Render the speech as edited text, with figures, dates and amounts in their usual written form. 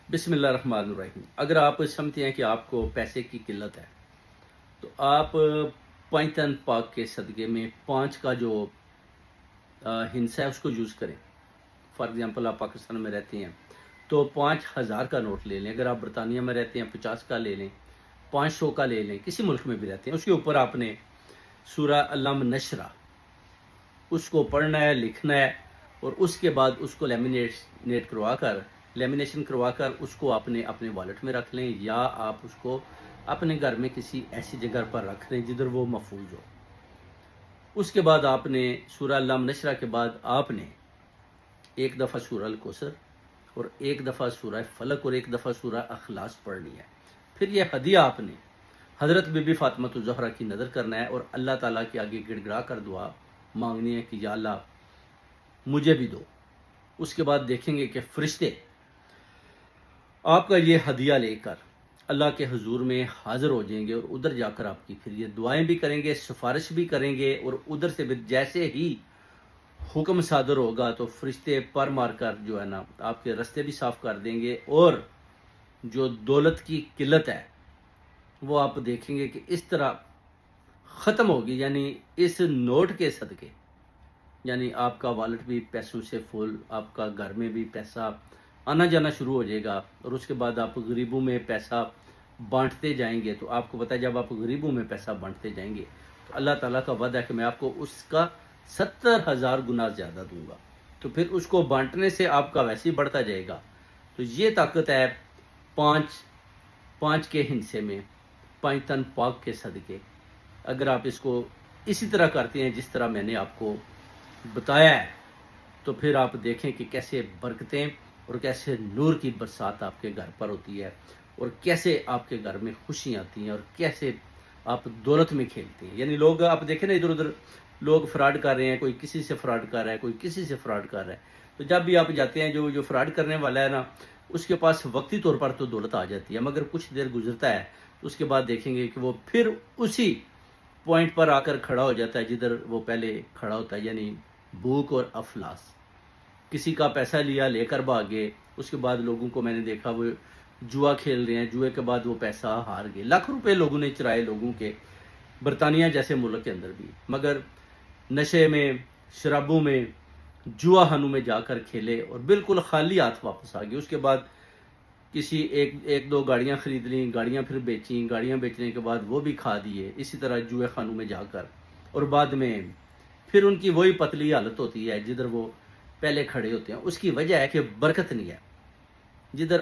بسم اللہ الرحمن الرحیم۔ اگر آپ سمجھتے ہیں کہ آپ کو پیسے کی قلت ہے تو آپ پانچ پاک کے صدقے میں 5 کا جو ہنسا ہے اس کو یوز کریں۔ فار ایگزامپل آپ پاکستان میں رہتے ہیں تو 5,000 کا نوٹ لے لیں، اگر آپ برطانیہ میں رہتے ہیں 50 کا لے لیں، 500 کا لے لیں، کسی ملک میں بھی رہتے ہیں، اس کے اوپر آپ نے سورہ علم نشرہ اس کو پڑھنا ہے، لکھنا ہے، اور اس کے بعد اس کو لیمینیشن کروا کر اس کو اپنے والٹ میں رکھ لیں، یا آپ اس کو اپنے گھر میں کسی ایسی جگہ پر رکھ لیں جدھر وہ محفوظ ہو۔ اس کے بعد آپ نے سورہ علم نشرہ کے بعد آپ نے ایک دفعہ سورہ الکوثر اور ایک دفعہ سورہ فلق اور ایک دفعہ سورہ اخلاص پڑھنی ہے۔ پھر یہ ہدیہ آپ نے حضرت بی بی فاطمہ الزہرا کی نظر کرنا ہے اور اللہ تعالیٰ کے آگے گڑ گڑا کر دعا مانگنی ہے کہ یا اللہ مجھے بھی دو۔ اس کے بعد دیکھیں گے کہ فرشتے آپ کا یہ ہدیہ لے کر اللہ کے حضور میں حاضر ہو جائیں گے، اور ادھر جا کر آپ کی پھر یہ دعائیں بھی کریں گے، سفارش بھی کریں گے، اور ادھر سے بھی جیسے ہی حکم صادر ہوگا تو فرشتے پر مار کر جو ہے نا آپ کے رستے بھی صاف کر دیں گے، اور جو دولت کی قلت ہے وہ آپ دیکھیں گے کہ اس طرح ختم ہوگی، یعنی اس نوٹ کے صدقے، یعنی آپ کا والٹ بھی پیسوں سے فل، آپ کا گھر میں بھی پیسہ آنا جانا شروع ہو جائے گا، اور اس کے بعد آپ غریبوں میں پیسہ بانٹتے جائیں گے۔ تو آپ کو پتہ ہے جب آپ غریبوں میں پیسہ بانٹتے جائیں گے تو اللہ تعالیٰ کا وعدہ ہے کہ میں آپ کو اس کا 70,000 گنا زیادہ دوں گا، تو پھر اس کو بانٹنے سے آپ کا ویسے ہی بڑھتا جائے گا۔ تو یہ طاقت ہے پانچ کے ہنسے میں 5 تن پاک کے صدقے۔ اگر آپ اس کو اسی طرح کرتے ہیں جس طرح میں نے آپ کو بتایا ہے تو پھر آپ دیکھیں کہ کیسے برکتیں اور کیسے نور کی برسات آپ کے گھر پر ہوتی ہے، اور کیسے آپ کے گھر میں خوشیاں آتی ہیں، اور کیسے آپ دولت میں کھیلتے ہیں۔ یعنی لوگ آپ دیکھیں نا ادھر ادھر لوگ فراڈ کر رہے ہیں، کوئی کسی سے فراڈ کر رہا ہے، کوئی کسی سے فراڈ کر رہا ہے، تو جب بھی آپ جاتے ہیں جو فراڈ کرنے والا ہے نا اس کے پاس وقتی طور پر تو دولت آ جاتی ہے، مگر کچھ دیر گزرتا ہے تو اس کے بعد دیکھیں گے کہ وہ پھر اسی پوائنٹ پر آ کر کھڑا ہو جاتا ہے جدھر وہ پہلے کھڑا ہوتا ہے، یعنی بھوک اور افلاس۔ کسی کا پیسہ لیا لے کر بھاگے، اس کے بعد لوگوں کو میں نے دیکھا وہ جوا کھیل رہے ہیں، جوئے کے بعد وہ پیسہ ہار گئے، لاکھ روپے لوگوں نے چرائے لوگوں کے، برطانیہ جیسے ملک کے اندر بھی، مگر نشے میں، شرابوں میں، جوا خانوں میں جا کر کھیلے اور بالکل خالی ہاتھ واپس آ گئے۔ اس کے بعد کسی ایک دو گاڑیاں خرید لیں، گاڑیاں پھر بیچیں، گاڑیاں بیچنے کے بعد وہ بھی کھا دیے اسی طرح جوئے خانوں میں جا کر، اور بعد میں پھر ان کی وہی پتلی حالت ہوتی ہے جدھر وہ پہلے کھڑے ہوتے ہیں۔ اس کی وجہ ہے کہ برکت نہیں ہے، جدھر